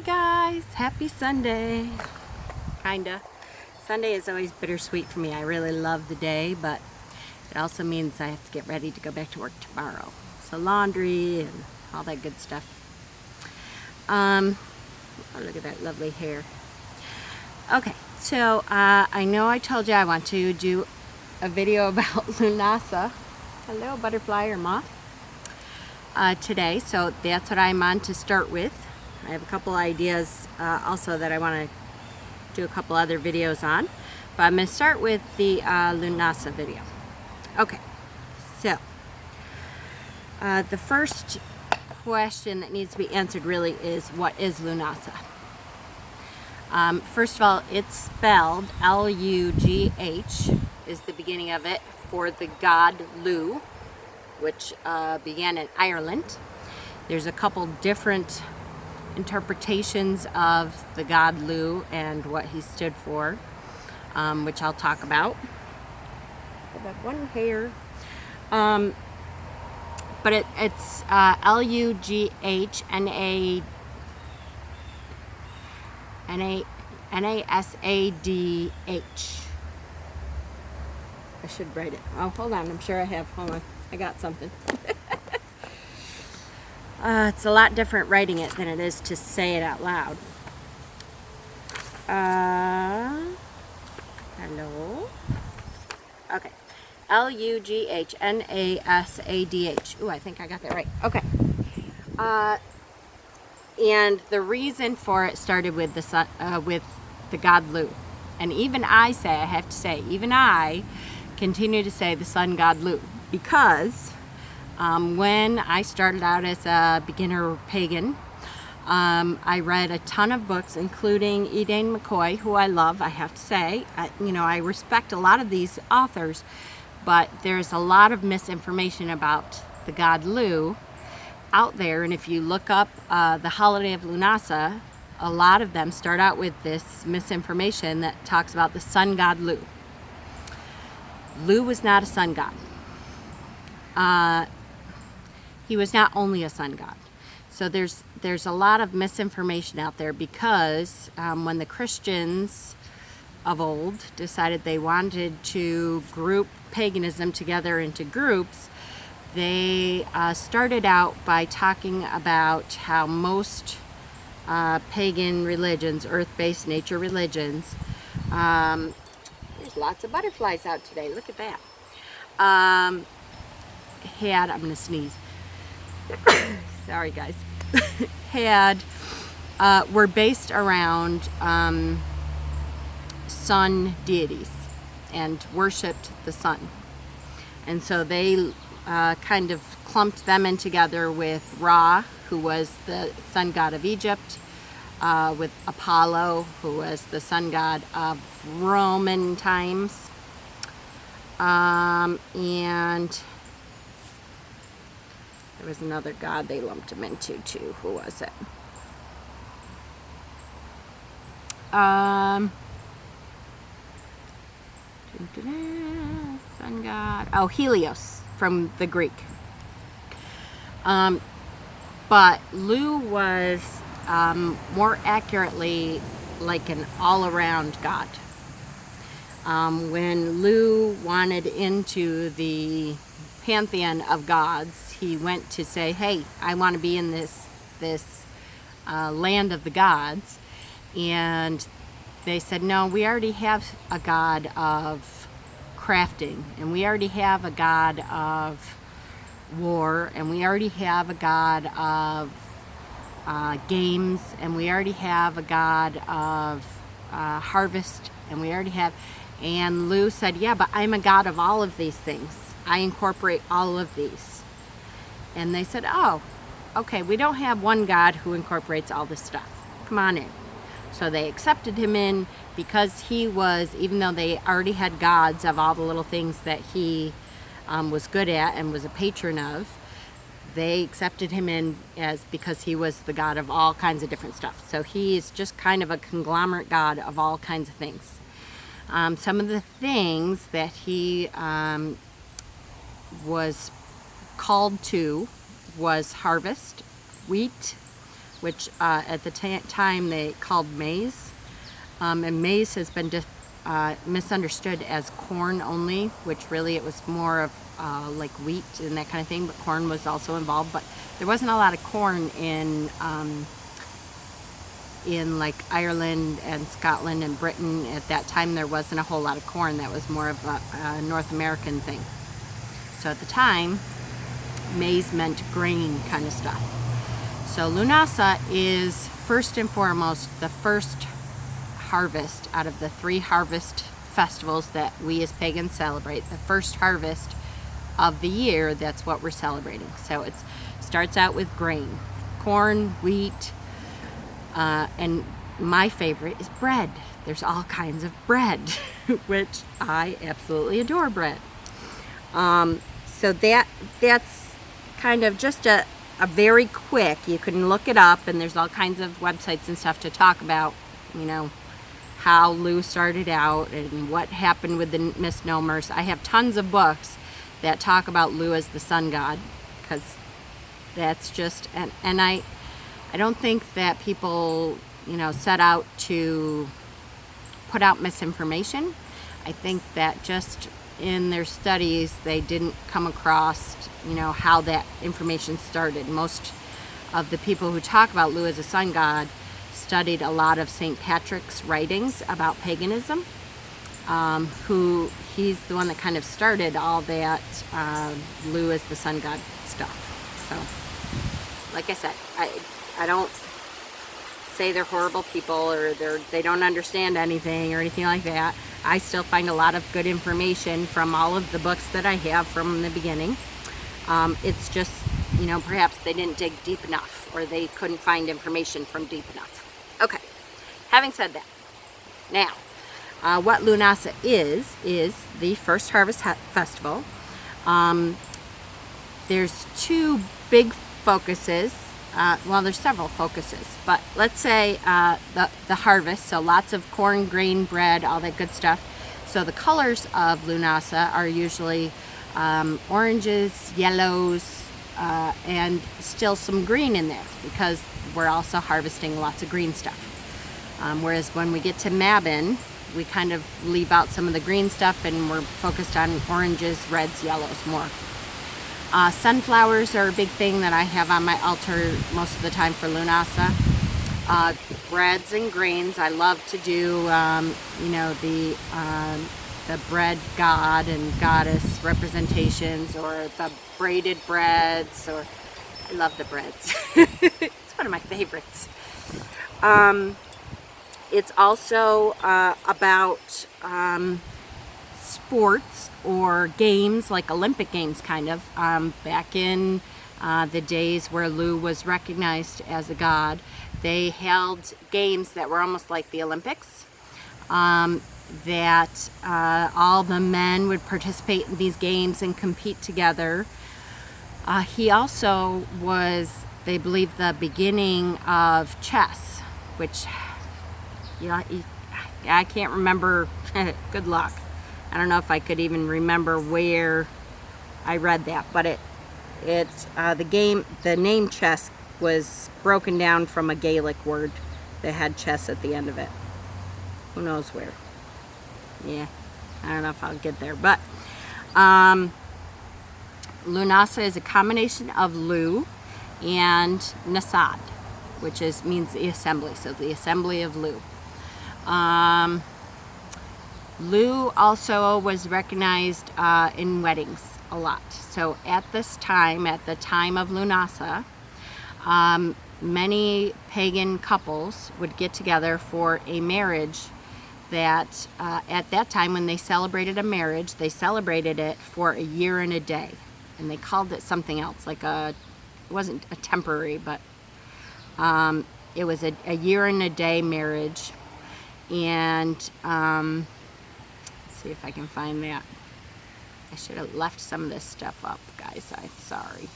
Hi guys, happy Sunday. Kinda. Sunday is always bittersweet for me. I really love the day, but it also means I have to get ready to go back to work tomorrow. So laundry and all that good stuff. Oh, look at that lovely hair. Okay, so I know I told you I want to do a video about Lughnasadh. Hello, butterfly or moth. Today, so that's what I'm on to start with. I have a couple ideas also that I want to do a couple other videos on, but I'm going to start with the Lughnasadh video. Okay, so the first question that needs to be answered really is, what is Lughnasadh? First of all, it's spelled L-U-G-H is the beginning of it for the god Lugh, which began in Ireland. There's a couple different interpretations of the god Lugh and what he stood for, which I'll talk about. I have one hair. But it's Lughnasadh. I should write it. Oh, hold on. I'm sure I have. Hold on. I got something. It's a lot different writing it than it is to say it out loud. Hello? Okay. Lughnasadh. Ooh, I think I got that right. Okay. And the reason for it started with the god Lugh. And even I have to say, even I continue to say the sun god Lugh, because when I started out as a beginner pagan, I read a ton of books, including Eden McCoy, who I love, I have to say. I respect a lot of these authors, but there's a lot of misinformation about the god Lugh out there. And if you look up the holiday of Lughnasadh, a lot of them start out with this misinformation that talks about the sun god Lugh. Lugh was not a sun god. He was not only a sun god. So there's a lot of misinformation out there, because when the Christians of old decided they wanted to group paganism together into groups, they started out by talking about how most pagan religions, earth-based nature religions, there's lots of butterflies out today, look at that, I'm gonna sneeze, sorry guys, were based around sun deities and worshipped the sun. And so they kind of clumped them in together with Ra, who was the sun god of Egypt, with Apollo, who was the sun god of Roman times, and there was another god they lumped him into too. Who was it? Sun god. Oh, Helios from the Greek. But Lugh was more accurately like an all-around god. When Lugh wanted into the pantheon of gods, he went to say, hey, I want to be in this land of the gods. And they said, no, we already have a god of crafting, and we already have a god of war, and we already have a god of games, and we already have a god of harvest, and we already have, and Lugh said, yeah, but I'm a god of all of these things. I incorporate all of these. And they said, oh, okay, we don't have one god who incorporates all this stuff. Come on in. So they accepted him in, because he was, even though they already had gods of all the little things that he was good at and was a patron of, they accepted him in because he was the god of all kinds of different stuff. So he is just kind of a conglomerate god of all kinds of things. Some of the things that he was called to was harvest, wheat, which at the time they called maize. And maize has been misunderstood as corn only, which really it was more of like wheat and that kind of thing, but corn was also involved. But there wasn't a lot of corn in like Ireland and Scotland and Britain. At that time there wasn't a whole lot of corn. That was more of a North American thing. So at the time, maize meant grain kind of stuff. So Lughnasadh is first and foremost the first harvest out of the 3 harvest festivals that we as pagans celebrate. The first harvest of the year, that's what we're celebrating. So it starts out with grain, corn, wheat, and my favorite is bread. There's all kinds of bread, which I absolutely adore bread. So that's kind of just a very quick, you can look it up, and there's all kinds of websites and stuff to talk about, you know, how Lugh started out and what happened with the misnomers. I have tons of books that talk about Lugh as the sun god, because that's just, and I don't think that people, you know, set out to put out misinformation. I think that just in their studies they didn't come across, you know, how that information started. Most of the people who talk about Lugh as a sun god studied a lot of St. Patrick's writings about paganism, who he's the one that kind of started all that Lugh as the sun god stuff. So like I said, I don't say they're horrible people or they don't understand anything or anything like that. I still find a lot of good information from all of the books that I have from the beginning. It's just, you know, perhaps they didn't dig deep enough, or they couldn't find information from deep enough. Okay, having said that, now, what Lughnasadh is the first harvest festival. There's 2 big focuses. Well, there's several focuses, but let's say the harvest, so lots of corn, grain, bread, all that good stuff. So the colors of Lughnasadh are usually oranges, yellows, and still some green in there, because we're also harvesting lots of green stuff. Whereas when we get to Mabon, we kind of leave out some of the green stuff and we're focused on oranges, reds, yellows more. Sunflowers are a big thing that I have on my altar most of the time for Lughnasadh. Breads and grains, I love to do, you know, the bread god and goddess representations, or the braided breads, or I love the breads. It's one of my favorites. It's also about sports or games, like Olympic games kind of. Back in the days where Lugh was recognized as a god, they held games that were almost like the Olympics, that all the men would participate in these games and compete together. He also was, they believe, the beginning of chess, which, you know, I can't remember. Good luck. I don't know if I could even remember where I read that, but the name chess was broken down from a Gaelic word that had chess at the end of it. Who knows where? Yeah, I don't know if I'll get there, but Lughnasadh is a combination of Lugh and Nasadh, which means the assembly, so the assembly of Lugh. Lugh also was recognized in weddings a lot. So at this time, at the time of Lughnasadh, many pagan couples would get together for a marriage that at that time, when they celebrated a marriage, they celebrated it for a year and a day. And they called it something else, like it wasn't a temporary, but it was a year and a day marriage. And let's see if I can find that. I should have left some of this stuff up, guys. I'm sorry.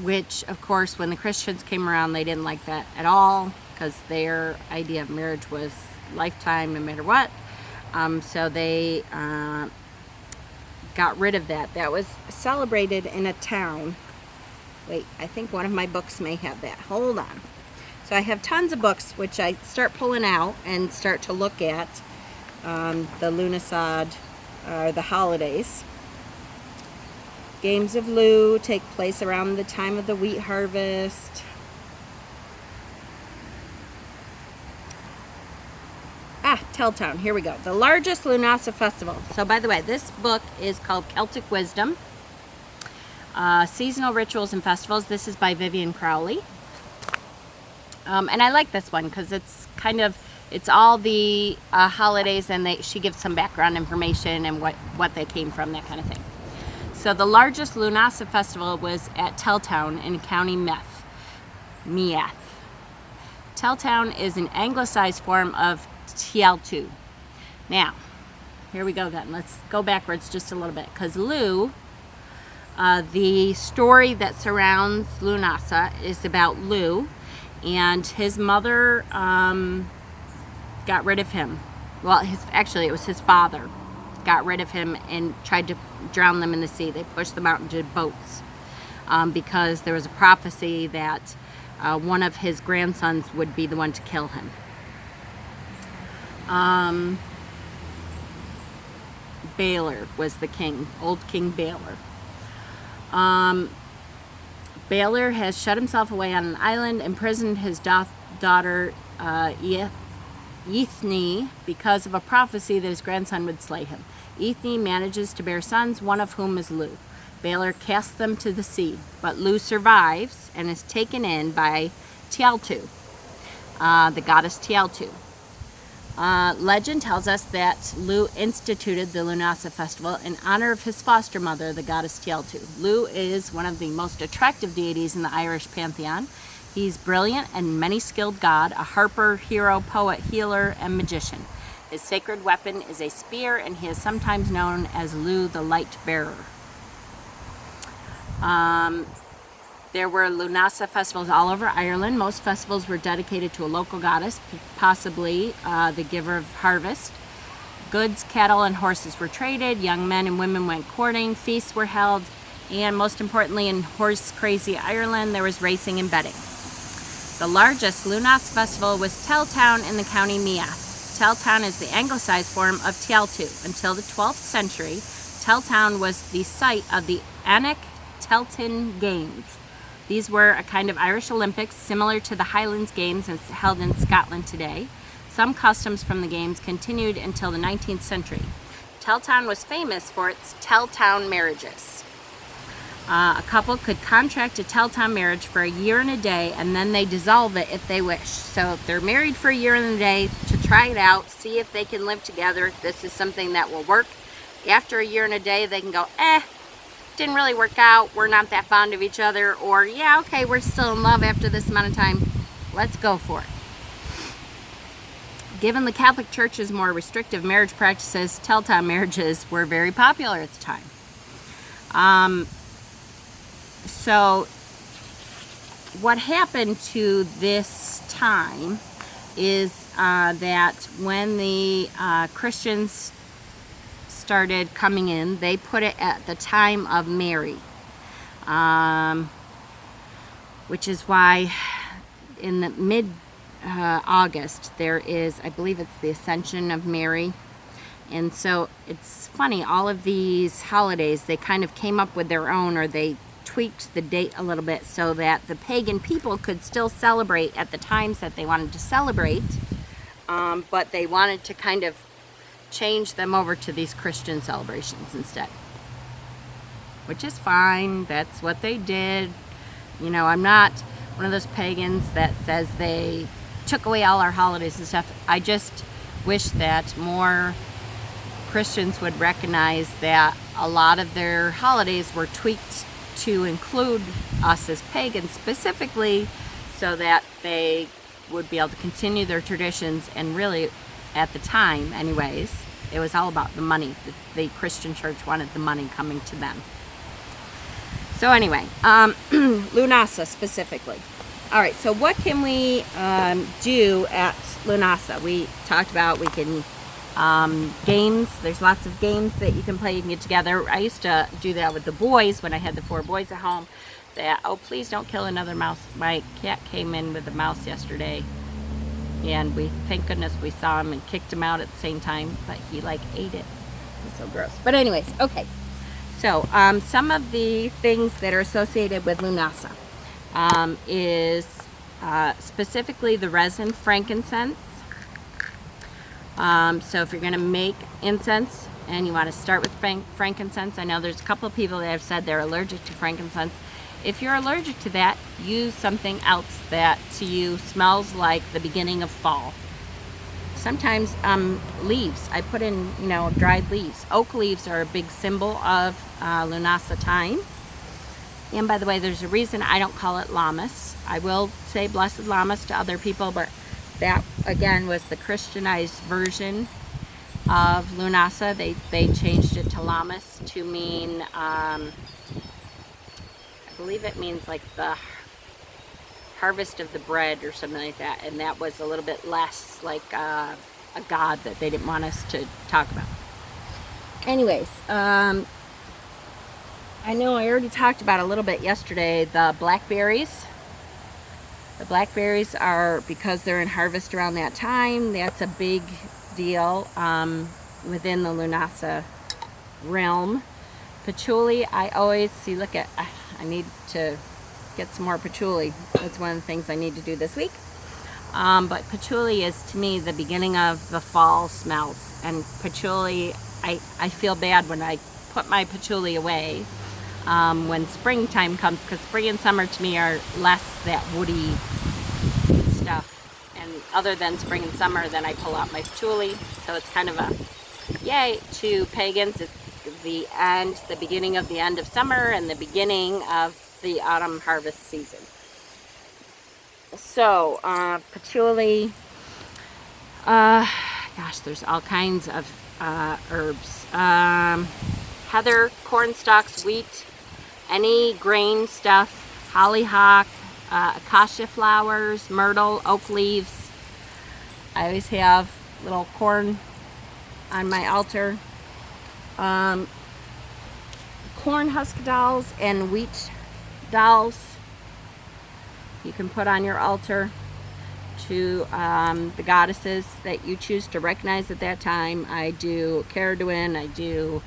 Which, of course, when the Christians came around, they didn't like that at all, because their idea of marriage was lifetime no matter what. So they got got rid of that. That was celebrated in a town. Wait, I think one of my books may have that. Hold on. So I have tons of books which I start pulling out and start to look at the Lughnasadh, the holidays. Games of Lugh take place around the time of the wheat harvest. Telltown, here we go. The largest Lughnasadh festival. So by the way, this book is called Celtic Wisdom, Seasonal Rituals and Festivals. This is by Vivian Crowley. And I like this one because it's all the holidays, and she gives some background information and what they came from, that kind of thing. So the largest Lughnasadh festival was at Telltown in County Meath. Telltown is an anglicized form of Tialtu. Now, here we go then. Let's go backwards just a little bit, because Lugh, the story that surrounds Lughnasadh is about Lugh, and his mother got rid of him. Well, it was his father got rid of him and tried to drown them in the sea. They pushed them out into boats because there was a prophecy that one of his grandsons would be the one to kill him. Balor was the king, old King Balor. Balor has shut himself away on an island, imprisoned his daughter Ethne because of a prophecy that his grandson would slay him. Ethne manages to bear sons, one of whom is Lugh. Balor casts them to the sea, but Lugh survives and is taken in by Tialtu, the goddess Tialtu. Legend tells us that Lugh instituted the Lughnasadh festival in honor of his foster mother, the goddess Tialtu. Lugh is one of the most attractive deities in the Irish pantheon. He's brilliant and many-skilled god, a harper, hero, poet, healer, and magician. His sacred weapon is a spear, and he is sometimes known as Lugh the Light Bearer. There were Lughnasadh festivals all over Ireland. Most festivals were dedicated to a local goddess, possibly the giver of harvest. Goods, cattle, and horses were traded. Young men and women went courting. Feasts were held. And most importantly, in horse-crazy Ireland, there was racing and betting. The largest Lughnasadh festival was Telltown in the county Meath. Telltown is the anglicized form of Tialtu. Until the 12th century, Telltown was the site of the Annick Telton Games. These were a kind of Irish Olympics similar to the Highlands Games held in Scotland today. Some customs from the games continued until the 19th century. Telltown was famous for its Telltown marriages. A couple could contract a Telltown marriage for a year and a day, and then they dissolve it if they wish. So if they're married for a year and a day to try it out, see if they can live together, if this is something that will work. After a year and a day, they can go, didn't really work out, we're not that fond of each other, or yeah, okay, we're still in love after this amount of time, let's go for it. Given the Catholic Church's more restrictive marriage practices, Telltown marriages were very popular at the time. So what happened to this time is that when the Christians started coming in, they put it at the time of Mary, which is why in the mid-August there is, I believe it's the Ascension of Mary. And so it's funny, all of these holidays, they kind of came up with their own, or they tweaked the date a little bit so that the pagan people could still celebrate at the times that they wanted to celebrate, but they wanted to kind of change them over to these Christian celebrations instead, which is fine. That's what they did. You know, I'm not one of those pagans that says they took away all our holidays and stuff. I just wish that more Christians would recognize that a lot of their holidays were tweaked to include us as pagans specifically, so that they would be able to continue their traditions. And really, at the time anyways, it was all about the money. The Christian church wanted the money coming to them. So anyway, Lughnasadh specifically. All right, so what can we do at Lughnasadh? We talked about we can Games. There's lots of games that you can play. You can get together. I used to do that with the boys when I had the 4 boys at home. That, oh, please don't kill another mouse. My cat came in with a mouse yesterday, and thank goodness we saw him and kicked him out at the same time, but he like ate it. It was so gross. But anyways, okay. So some of the things that are associated with Lughnasadh is specifically the resin frankincense. So if you're going to make incense and you want to start with frankincense, I know there's a couple of people that have said they're allergic to frankincense. If you're allergic to that, use something else that to you smells like the beginning of fall. Sometimes leaves. I put in, dried leaves. Oak leaves are a big symbol of Lughnasadh time. And by the way, there's a reason I don't call it Lammas. I will say Blessed Lammas to other people, but that, again, was the Christianized version of Lughnasadh. They changed it to Lammas to mean, I believe it means like the harvest of the bread or something like that. And that was a little bit less like a god that they didn't want us to talk about. Anyways, I know I already talked about a little bit yesterday, the blackberries. The blackberries are, because they're in harvest around that time, that's a big deal within the Lughnasadh realm. Patchouli, I always see, look at, I need to get some more patchouli. That's one of the things I need to do this week. But patchouli is, to me, the beginning of the fall smells. And patchouli, I feel bad when I put my patchouli away when springtime comes, because spring and summer to me are less that woody stuff. And other than spring and summer, then I pull out my patchouli. So it's kind of a yay to pagans. It's the beginning of the end of summer and the beginning of the autumn harvest season. So patchouli, gosh, there's all kinds of herbs. Heather, corn stalks, wheat, any grain stuff, hollyhock, acacia flowers, myrtle, oak leaves. I always have little corn on my altar. Corn husk dolls and wheat dolls you can put on your altar to the goddesses that you choose to recognize at that time. I do Caradwin, I do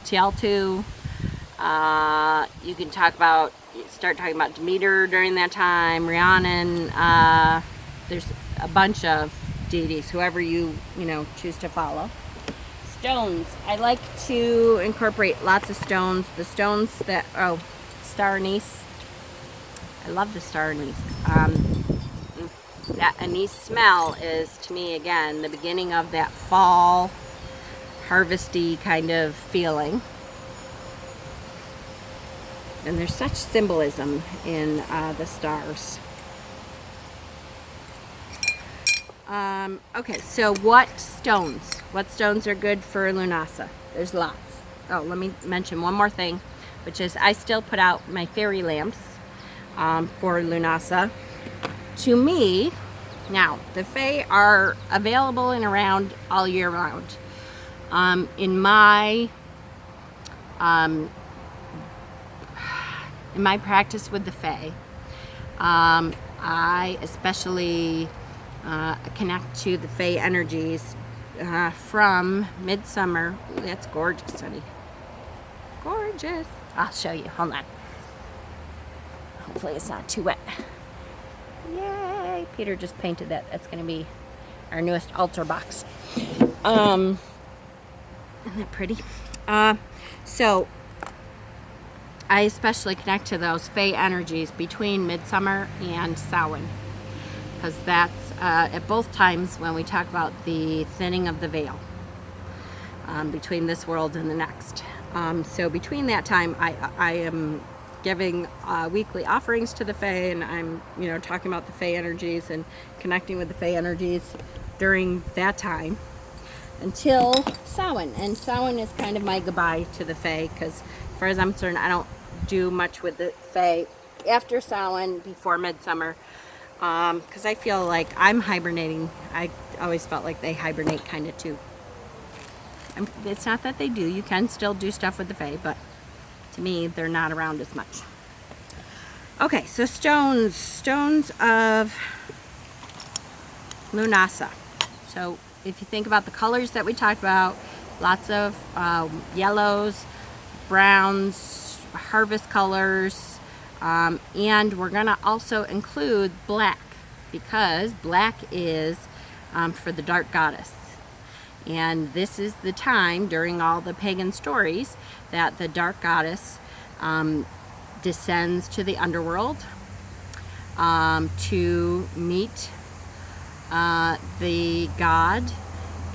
Tialtu. You can start talking about Demeter during that time, Rhiannon. There's a bunch of deities, whoever you choose to follow. Stones. I like to incorporate lots of stones. The stones that, star anise. I love the star anise. That anise smell is, to me, again, the beginning of that fall, harvesty kind of feeling. And there's such symbolism in the stars. Okay, so what stones? What stones are good for Lughnasadh? There's lots. Oh, let me mention one more thing, which is I still put out my fairy lamps for Lughnasadh. To me, now, the Fae are available and around all year round. In my practice with the Fae, I especially connect to the Fae energies from midsummer. Ooh, that's gorgeous, honey. Gorgeous. I'll show you. Hold on. Hopefully it's not too wet. Yay! Peter just painted that. That's going to be our newest altar box. Isn't that pretty? So I especially connect to those Fae energies between midsummer and Samhain, because that's at both times when we talk about the thinning of the veil between this world and the next. So between that time, I am giving weekly offerings to the Fae, and I'm talking about the Fae energies and connecting with the Fae energies during that time until Samhain. And Samhain is kind of my goodbye to the Fae, because as far as I'm concerned, I don't do much with the Fae after Samhain, before midsummer. because I feel like I'm hibernating. I always felt like they hibernate kind of too. It's not that they do. You can still do stuff with the Fae, but to me, they're not around as much. Okay, so stones of Lughnasadh. So if you think about the colors that we talked about, lots of yellows, browns, harvest colors, and we're gonna also include black, because black is for the dark goddess. And this is the time during all the pagan stories that the dark goddess descends to the underworld to meet the god,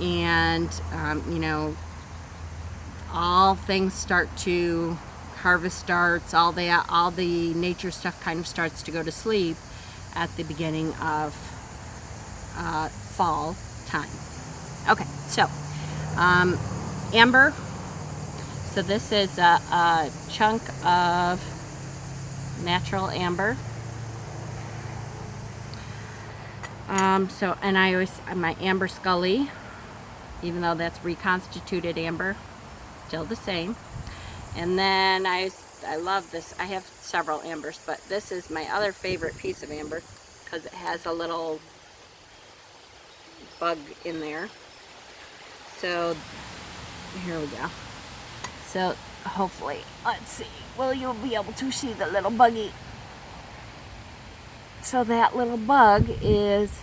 and you know, all things start to, harvest starts, all the nature stuff kind of starts to go to sleep at the beginning of fall time. Okay, so amber. So this is a chunk of natural amber. And I always, my amber scully, even though that's reconstituted amber, still the same. And then I love this. I have several ambers, but this is my other favorite piece of amber because it has a little bug in there. So here we go. So hopefully, let's see, well, you'll be able to see the little buggy. So that little bug is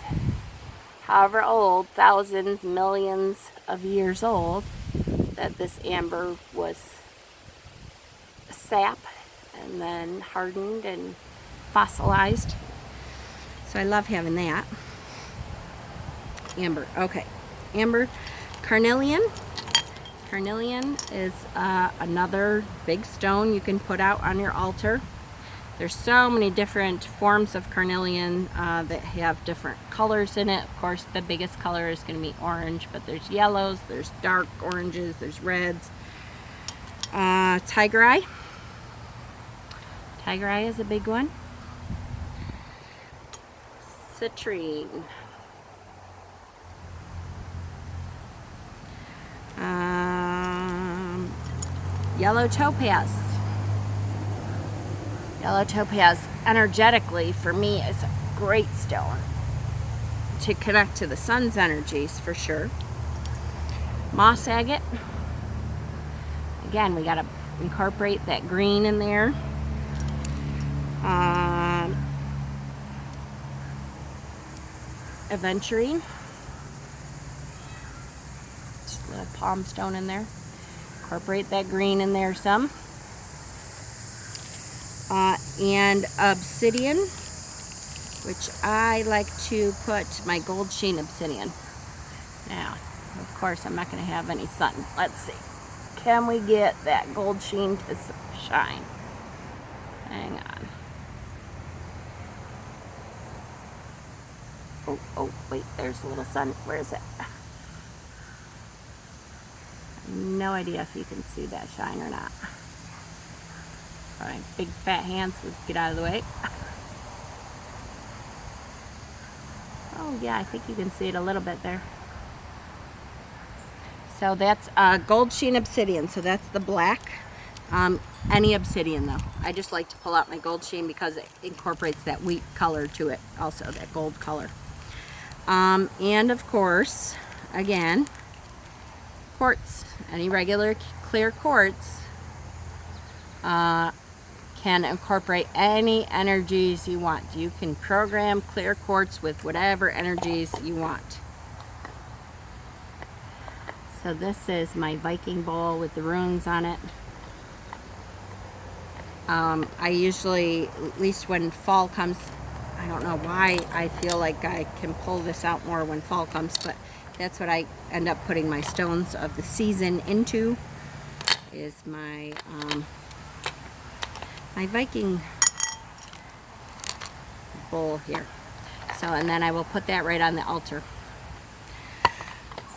however old, thousands, millions of years old, that this amber was sap and then hardened and fossilized. So I love having that. Amber, okay. Amber, carnelian. Carnelian is another big stone you can put out on your altar. There's so many different forms of carnelian that have different colors in it. Of course, the biggest color is going to be orange, but there's yellows, there's dark oranges, there's reds. Tiger eye. Tiger eye is a big one. Citrine. Yellow topaz. Yellow topaz, energetically, for me, is a great stone to connect to the sun's energies, for sure. Moss agate. Again, we got to incorporate that green in there. Aventurine. Just a little palm stone in there. Incorporate that green in there some. And obsidian, which I like to put my gold sheen obsidian. Now, of course, I'm not going to have any sun. Let's see. Can we get that gold sheen to shine? Hang on. Oh, wait, there's a little sun. Where is it? No idea if you can see that shine or not. All right, big fat hands would get out of the way. Oh yeah, I think you can see it a little bit there. So that's gold sheen obsidian, so that's the black. Any obsidian though. I just like to pull out my gold sheen because it incorporates that wheat color to it, also that gold color. And of course, again, quartz. Any regular clear quartz can incorporate any energies you want. You can program clear quartz with whatever energies you want. So this is my Viking bowl with the runes on it. I usually, at least when fall comes, I don't know why I feel like I can pull this out more when fall comes, but that's what I end up putting my stones of the season into, is my my Viking bowl here. So, and then I will put that right on the altar.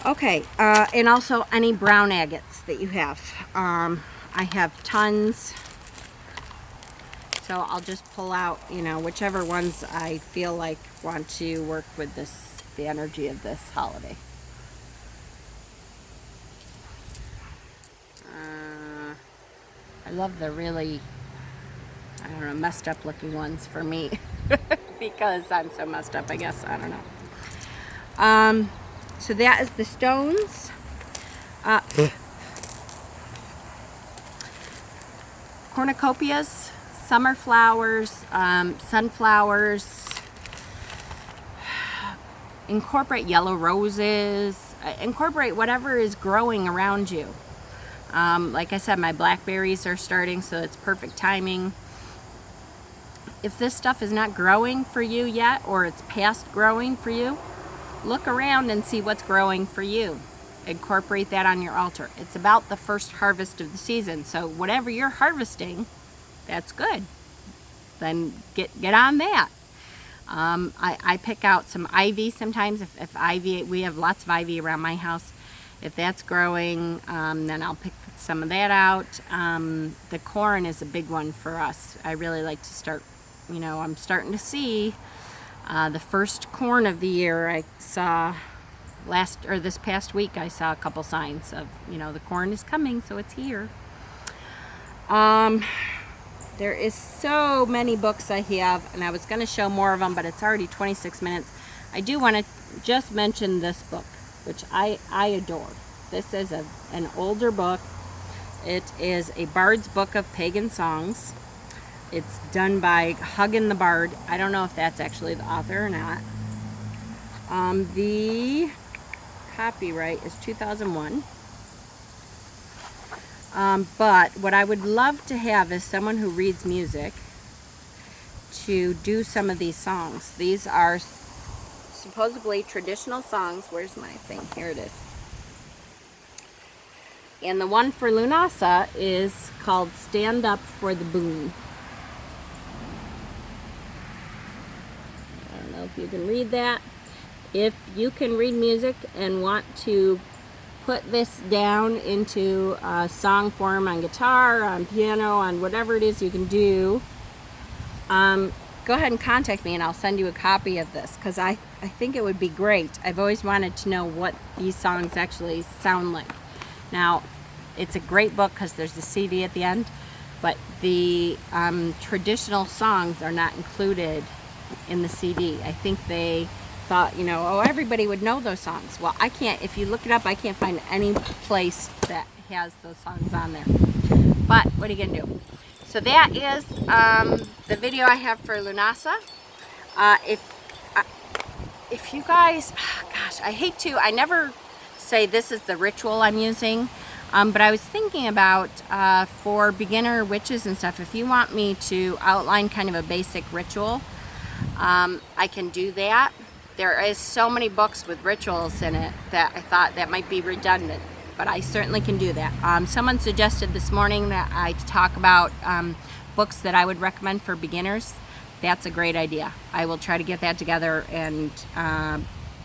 Okay, and also any brown agates that you have. I have tons. so I'll just pull out, you know, whichever ones I feel like want to work with the energy of this holiday. I love the really, I don't know, messed up looking ones for me because I'm so messed up, I guess. I don't know. So that is the stones. Cornucopias, summer flowers, sunflowers. Incorporate yellow roses. Incorporate whatever is growing around you. Like I said, my blackberries are starting, so it's perfect timing. If this stuff is not growing for you yet, or it's past growing for you, look around and see what's growing for you. Incorporate that on your altar. It's about the first harvest of the season, so whatever you're harvesting, that's good. Then get on that. I pick out some ivy sometimes. If ivy, we have lots of ivy around my house. If that's growing, then I'll pick some of that out. The corn is a big one for us. I really like to start, you know, I'm starting to see the first corn of the year. I saw this past week, I saw a couple signs of, you know, the corn is coming, so it's here. There is so many books I have, and I was going to show more of them, but it's already 26 minutes. I do want to just mention this book, which I adore. This is an older book. It is a Bard's Book of Pagan Songs. It's done by Huggin the Bard. I don't know if that's actually the author or not. The copyright is 2001. But what I would love to have is someone who reads music to do some of these songs. These are supposedly traditional songs. Where's my thing? Here it is. And the one for Lughnasadh is called Stand Up for the Boon. I don't know if you can read that. If you can read music and want to put this down into a song form on guitar, on piano, on whatever it is you can do, go ahead and contact me and I'll send you a copy of this, because I think it would be great. I've always wanted to know what these songs actually sound like. Now, it's a great book because there's a CD at the end, but the traditional songs are not included in the CD. I think they thought, you know, oh, everybody would know those songs. Well, I can't. If you look it up, I can't find any place that has those songs on there. But what are you gonna do? So that is the video I have for Lughnasadh. If you guys, gosh, I never say this is the ritual I'm using, but I was thinking about for beginner witches and stuff, if you want me to outline kind of a basic ritual, I can do that. There is so many books with rituals in it that I thought that might be redundant, but I certainly can do that. Someone suggested this morning that I talk about books that I would recommend for beginners. That's a great idea. I will try to get that together and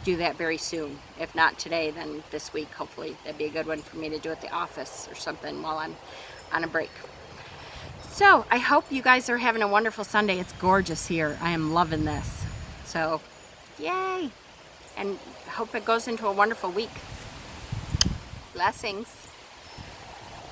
do that very soon. If not today, then this week, hopefully. That'd be a good one for me to do at the office or something while I'm on a break. So I hope you guys are having a wonderful Sunday. It's gorgeous here. I am loving this. So yay! And hope it goes into a wonderful week. Blessings.